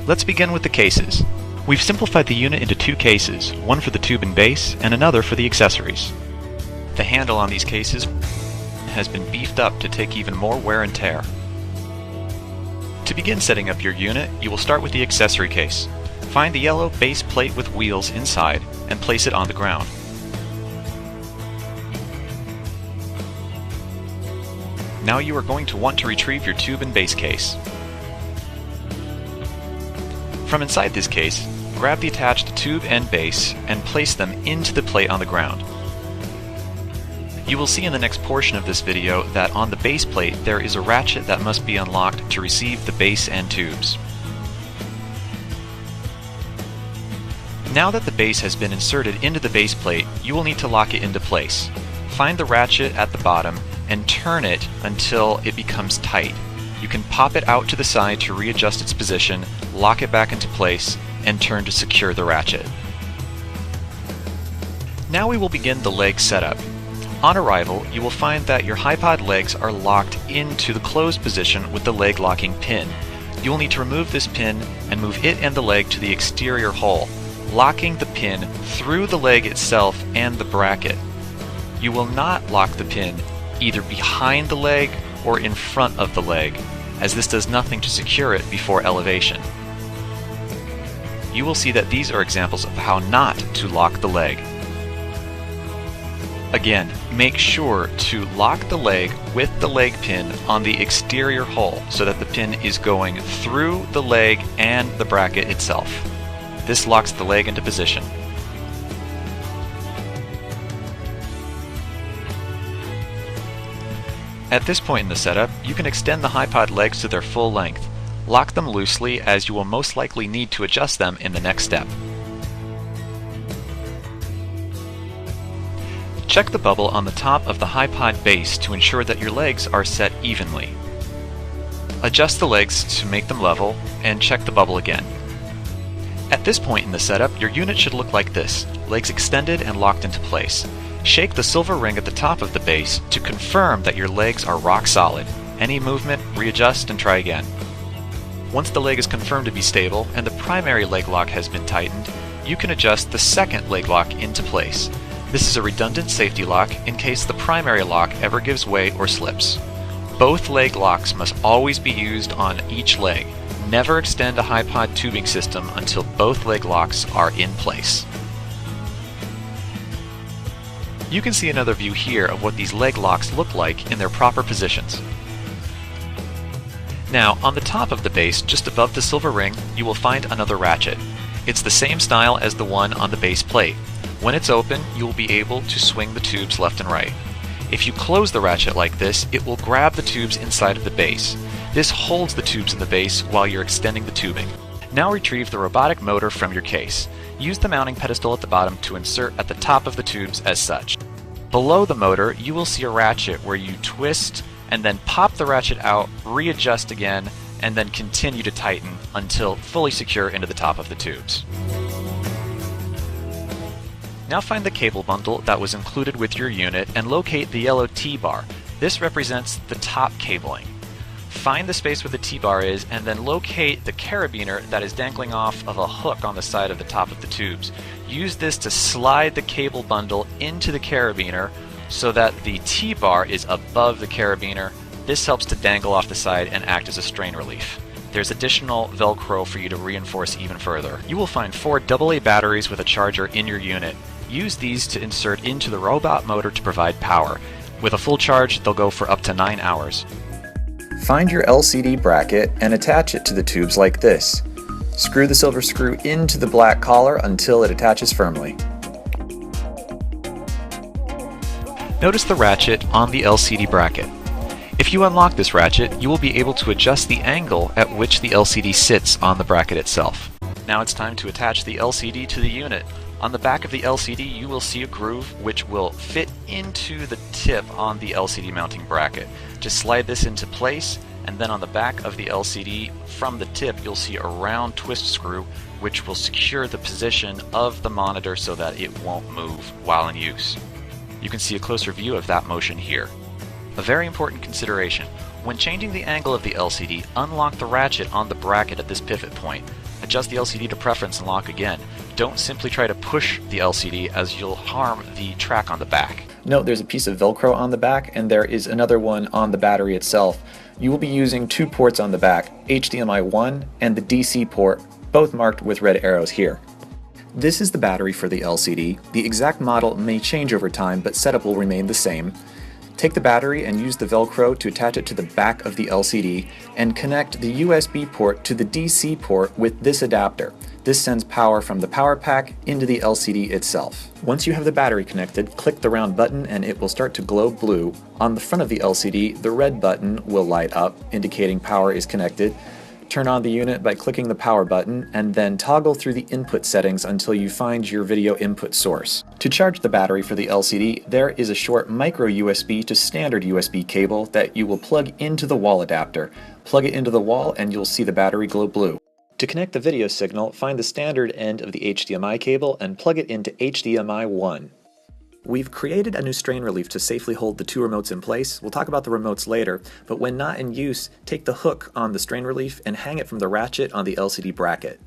Let's begin with the cases. We've simplified the unit into two cases, one for the tube and base and another for the accessories. The handle on these cases has been beefed up to take even more wear and tear. To begin setting up your unit, you will start with the accessory case. Find the yellow base plate with wheels inside and place it on the ground. Now you are going to want to retrieve your tube and base case. From inside this case, grab the attached tube and base and place them into the plate on the ground. You will see in the next portion of this video that on the base plate there is a ratchet that must be unlocked to receive the base and tubes. Now that the base has been inserted into the base plate, you will need to lock it into place. Find the ratchet at the bottom and turn it until it becomes tight. You can pop it out to the side to readjust its position, lock it back into place, and turn to secure the ratchet. Now we will begin the leg setup. On arrival, you will find that your HiPod legs are locked into the closed position with the leg locking pin. You will need to remove this pin and move it and the leg to the exterior hole, locking the pin through the leg itself and the bracket. You will not lock the pin either behind the leg or in front of the leg, as this does nothing to secure it before elevation. You will see that these are examples of how not to lock the leg. Again, make sure to lock the leg with the leg pin on the exterior hole so that the pin is going through the leg and the bracket itself. This locks the leg into position. At this point in the setup, you can extend the HiPod legs to their full length. Lock them loosely, as you will most likely need to adjust them in the next step. Check the bubble on the top of the HiPod base to ensure that your legs are set evenly. Adjust the legs to make them level, and check the bubble again. At this point in the setup, your unit should look like this, legs extended and locked into place. Shake the silver ring at the top of the base to confirm that your legs are rock solid. Any movement, readjust and try again. Once the leg is confirmed to be stable and the primary leg lock has been tightened, you can adjust the second leg lock into place. This is a redundant safety lock in case the primary lock ever gives way or slips. Both leg locks must always be used on each leg. Never extend a HiPod tubing system until both leg locks are in place. You can see another view here of what these leg locks look like in their proper positions. Now, on the top of the base, just above the silver ring, you will find another ratchet. It's the same style as the one on the base plate. When it's open, you will be able to swing the tubes left and right. If you close the ratchet like this, it will grab the tubes inside of the base. This holds the tubes in the base while you're extending the tubing. Now retrieve the robotic motor from your case. Use the mounting pedestal at the bottom to insert at the top of the tubes as such. Below the motor, you will see a ratchet where you twist and then pop the ratchet out, readjust again, and then continue to tighten until fully secure into the top of the tubes. Now find the cable bundle that was included with your unit and locate the yellow T-bar. This represents the top cabling. Find the space where the T-bar is and then locate the carabiner that is dangling off of a hook on the side of the top of the tubes. Use this to slide the cable bundle into the carabiner so that the T-bar is above the carabiner. This helps to dangle off the side and act as a strain relief. There's additional Velcro for you to reinforce even further. You will find 4 AA batteries with a charger in your unit. Use these to insert into the robot motor to provide power. With a full charge, they'll go for up to 9 hours. Find your LCD bracket and attach it to the tubes like this. Screw the silver screw into the black collar until it attaches firmly. Notice the ratchet on the LCD bracket. If you unlock this ratchet, you will be able to adjust the angle at which the LCD sits on the bracket itself. Now it's time to attach the LCD to the unit. On the back of the LCD, you will see a groove which will fit into the tip on the LCD mounting bracket. Just slide this into place, and then on the back of the LCD, from the tip, you'll see a round twist screw which will secure the position of the monitor so that it won't move while in use. You can see a closer view of that motion here. A very important consideration: when changing the angle of the LCD, unlock the ratchet on the bracket at this pivot point. adjust the LCD to preference and lock again. Don't simply try to push the LCD, as you'll harm the track on the back. Note there's a piece of Velcro on the back, and there is another one on the battery itself. You will be using two ports on the back, HDMI 1 and the DC port, both marked with red arrows here. This is the battery for the LCD. The exact model may change over time, but setup will remain the same. Take the battery and use the Velcro to attach it to the back of the LCD and connect the USB port to the DC port with this adapter. This sends power from the power pack into the LCD itself. Once you have the battery connected, click the round button and it will start to glow blue. On the front of the LCD, the red button will light up, indicating power is connected. Turn on the unit by clicking the power button and then toggle through the input settings until you find your video input source. To charge the battery for the LCD, there is a short micro USB to standard USB cable that you will plug into the wall adapter. Plug it into the wall and you'll see the battery glow blue. To connect the video signal, find the standard end of the HDMI cable and plug it into HDMI 1. We've created a new strain relief to safely hold the two remotes in place. We'll talk about the remotes later, but when not in use, take the hook on the strain relief and hang it from the ratchet on the LCD bracket.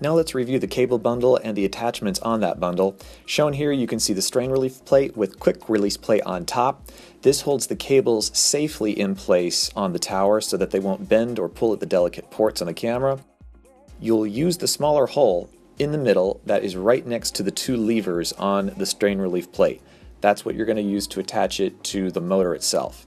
Now let's review the cable bundle and the attachments on that bundle. Shown here you can see the strain relief plate with quick release plate on top. This holds the cables safely in place on the tower so that they won't bend or pull at the delicate ports on the camera. You'll use the smaller hole in the middle that is right next to the two levers on the strain relief plate. That's what you're going to use to attach it to the motor itself.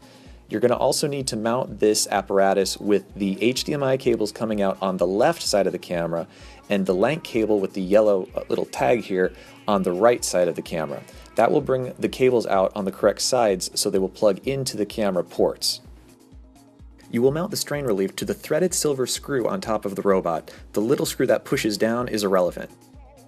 You're going to also need to mount this apparatus with the HDMI cables coming out on the left side of the camera and the LANC cable with the yellow little tag here on the right side of the camera. That will bring the cables out on the correct sides so they will plug into the camera ports. You will mount the strain relief to the threaded silver screw on top of the robot. The little screw that pushes down is irrelevant.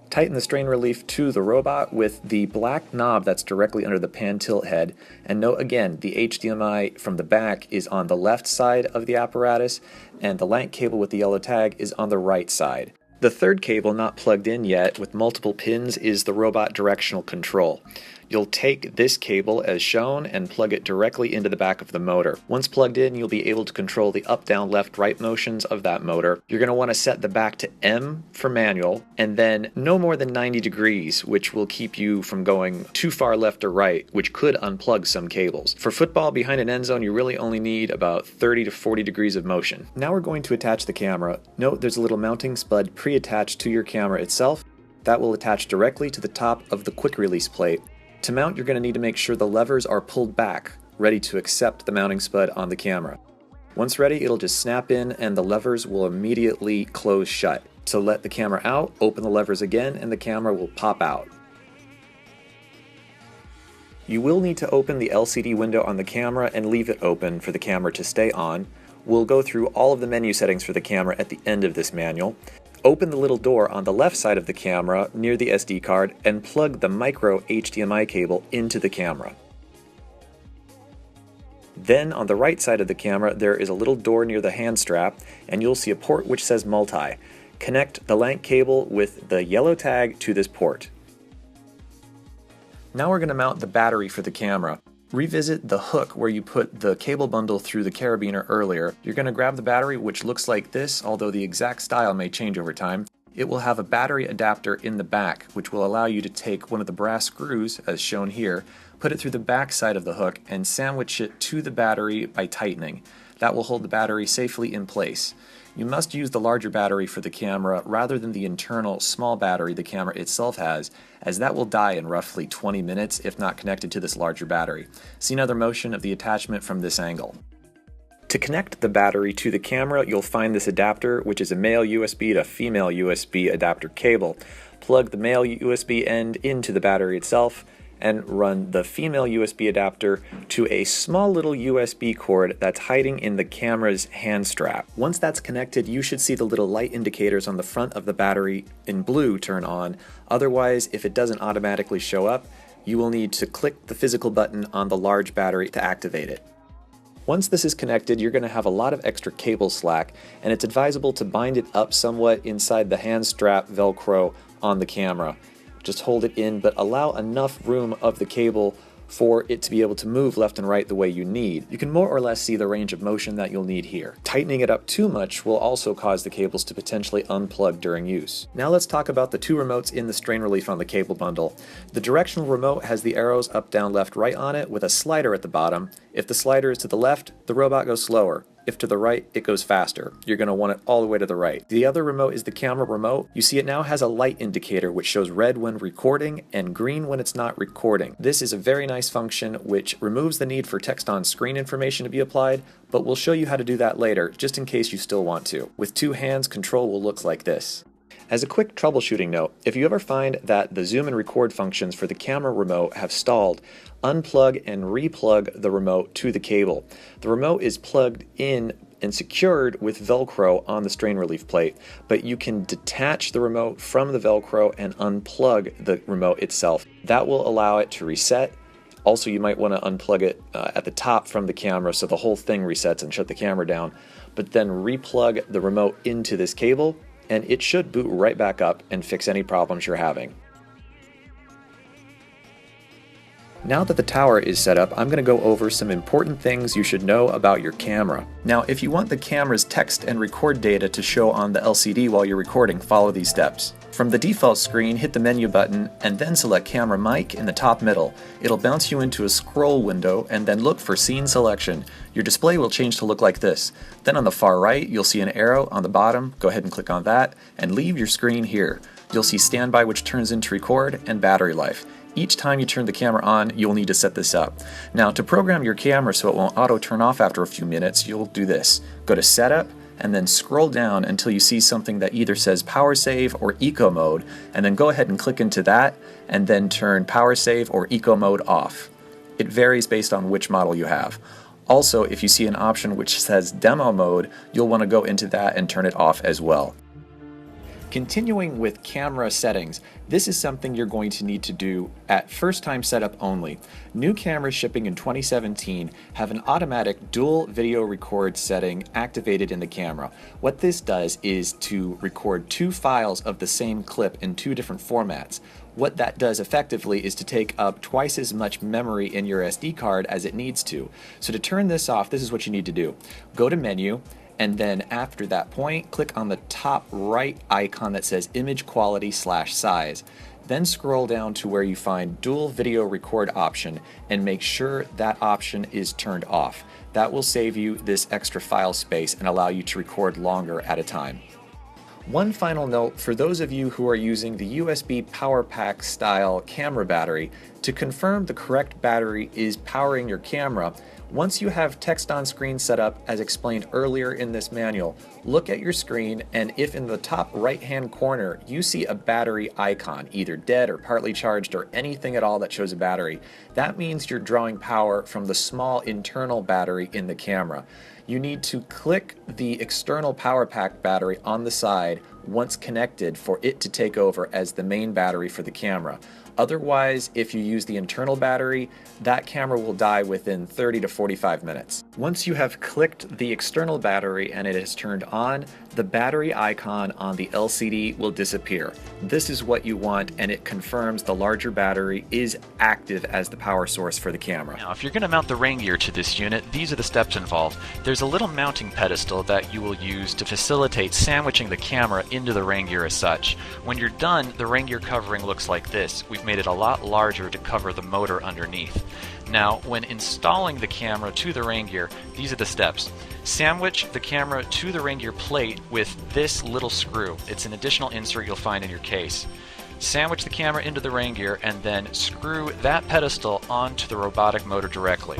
Tighten the strain relief to the robot with the black knob that's directly under the pan tilt head. And note again, the HDMI from the back is on the left side of the apparatus, and the LANC cable with the yellow tag is on the right side. The third cable not plugged in yet with multiple pins is the robot directional control. You'll take this cable as shown and plug it directly into the back of the motor. Once plugged in, you'll be able to control the up, down, left, right motions of that motor. You're going to want to set the back to M for manual, and then no more than 90 degrees, which will keep you from going too far left or right, which could unplug some cables. For football behind an end zone, you really only need about 30 to 40 degrees of motion. Now we're going to attach the camera. Note there's a little mounting spud pre-attached to your camera itself. That will attach directly to the top of the quick release plate. To mount, you're going to need to make sure the levers are pulled back, ready to accept the mounting spud on the camera. Once ready, it'll just snap in and the levers will immediately close shut. To let the camera out, open the levers again and the camera will pop out. You will need to open the LCD window on the camera and leave it open for the camera to stay on. We'll go through all of the menu settings for the camera at the end of this manual. Open the little door on the left side of the camera near the SD card and plug the micro HDMI cable into the camera. Then on the right side of the camera there is a little door near the hand strap and you'll see a port which says multi. Connect the LANC cable with the yellow tag to this port. Now we're going to mount the battery for the camera. Revisit the hook where you put the cable bundle through the carabiner earlier. You're going to grab the battery, which looks like this, although the exact style may change over time. It will have a battery adapter in the back, which will allow you to take one of the brass screws, as shown here, put it through the back side of the hook, and sandwich it to the battery by tightening. That will hold the battery safely in place. You must use the larger battery for the camera rather than the internal small battery the camera itself has, as that will die in roughly 20 minutes if not connected to this larger battery. See another motion of the attachment from this angle. To connect the battery to the camera, you'll find this adapter, which is a male USB to female USB adapter cable. Plug the male USB end into the battery itself, and run the female USB adapter to a small little USB cord that's hiding in the camera's hand strap. Once that's connected, you should see the little light indicators on the front of the battery in blue turn on. Otherwise, if it doesn't automatically show up, you will need to click the physical button on the large battery to activate it. Once this is connected, you're going to have a lot of extra cable slack, and it's advisable to bind it up somewhat inside the hand strap Velcro on the camera. Just hold it in, but allow enough room of the cable for it to be able to move left and right the way you need. You can more or less see the range of motion that you'll need here. Tightening it up too much will also cause the cables to potentially unplug during use. Now let's talk about the two remotes in the strain relief on the cable bundle. The directional remote has the arrows up, down, left, right on it with a slider at the bottom. If the slider is to the left, the robot goes slower. If to the right, it goes faster. You're going to want it all the way to the right. The other remote is the camera remote. You see it now has a light indicator which shows red when recording and green when it's not recording. This is a very nice function which removes the need for text on screen information to be applied, but we'll show you how to do that later, just in case you still want to. With two hands, control will look like this. As a quick troubleshooting note, if you ever find that the zoom and record functions for the camera remote have stalled, unplug and replug the remote to the cable. The remote is plugged in and secured with Velcro on the strain relief plate, but you can detach the remote from the Velcro and unplug the remote itself. That will allow it to reset. Also, you might want to unplug it at the top from the camera so the whole thing resets and shut the camera down, but then replug the remote into this cable and it should boot right back up and fix any problems you're having. Now that the tower is set up, I'm going to go over some important things you should know about your camera. Now, if you want the camera's text and record data to show on the LCD while you're recording, follow these steps. From the default screen, hit the menu button and then select Camera Mic in the top middle. It'll bounce you into a scroll window and then look for Scene Selection. Your display will change to look like this. Then on the far right, you'll see an arrow on the bottom. Go ahead and click on that and leave your screen here. You'll see Standby, which turns into Record, and Battery Life. Each time you turn the camera on, you'll need to set this up. Now, to program your camera so it won't auto turn off after a few minutes, you'll do this. Go to Setup, and then scroll down until you see something that either says Power Save or Eco Mode, and then go ahead and click into that, and then turn Power Save or Eco Mode off. It varies based on which model you have. Also, if you see an option which says Demo Mode, you'll want to go into that and turn it off as well. Continuing with camera settings, this is something you're going to need to do at first time setup only. New cameras shipping in 2017 have an automatic dual video record setting activated in the camera. What this does is to record two files of the same clip in two different formats. What that does effectively is to take up twice as much memory in your SD card as it needs to. So to turn this off, this is what you need to do. Go to Menu, and then after that point, click on the top right icon that says Image Quality / Size. Then scroll down to where you find Dual Video Record option and make sure that option is turned off. That will save you this extra file space and allow you to record longer at a time. One final note for those of you who are using the USB Power Pack style camera battery, to confirm the correct battery is powering your camera, once you have text on screen set up as explained earlier in this manual, look at your screen, and if in the top right hand corner you see a battery icon, either dead or partly charged or anything at all that shows a battery, that means you're drawing power from the small internal battery in the camera. You need to click the external power pack battery on the side once connected for it to take over as the main battery for the camera. Otherwise, if you use the internal battery, that camera will die within 30 to 45 minutes. Once you have clicked the external battery and it is turned on, the battery icon on the LCD will disappear. This is what you want, and it confirms the larger battery is active as the power source for the camera. Now, if you're going to mount the rain gear to this unit, these are the steps involved. There's a little mounting pedestal that you will use to facilitate sandwiching the camera into the rain gear as such. When you're done, the rain gear covering looks like this. We've made it a lot larger to cover the motor underneath. Now, when installing the camera to the rain gear, these are the steps. Sandwich the camera to the rain gear plate with this little screw. It's an additional insert you'll find in your case. Sandwich the camera into the rain gear and then screw that pedestal onto the robotic motor directly.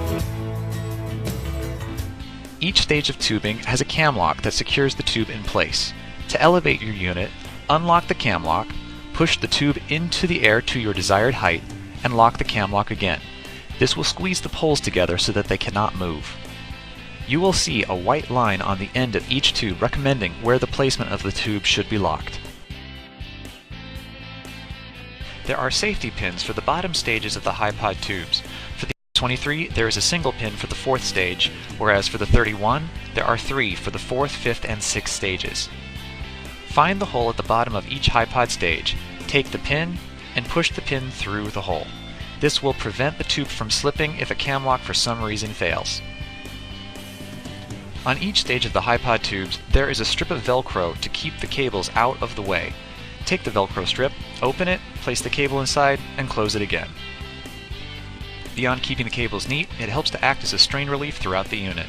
Each stage of tubing has a cam lock that secures the tube in place. To elevate your unit, unlock the cam lock, push the tube into the air to your desired height, and lock the cam lock again. This will squeeze the poles together so that they cannot move. You will see a white line on the end of each tube recommending where the placement of the tube should be locked. There are safety pins for the bottom stages of the HiPod tubes. For the 23, there is a single pin for the 4th stage, whereas for the 31, there are 3 for the 4th, 5th, and 6th stages. Find the hole at the bottom of each HiPod stage, take the pin, and push the pin through the hole. This will prevent the tube from slipping if a cam lock for some reason fails. On each stage of the HiPod tubes, there is a strip of Velcro to keep the cables out of the way. Take the Velcro strip, open it, place the cable inside, and close it again. Beyond keeping the cables neat, it helps to act as a strain relief throughout the unit.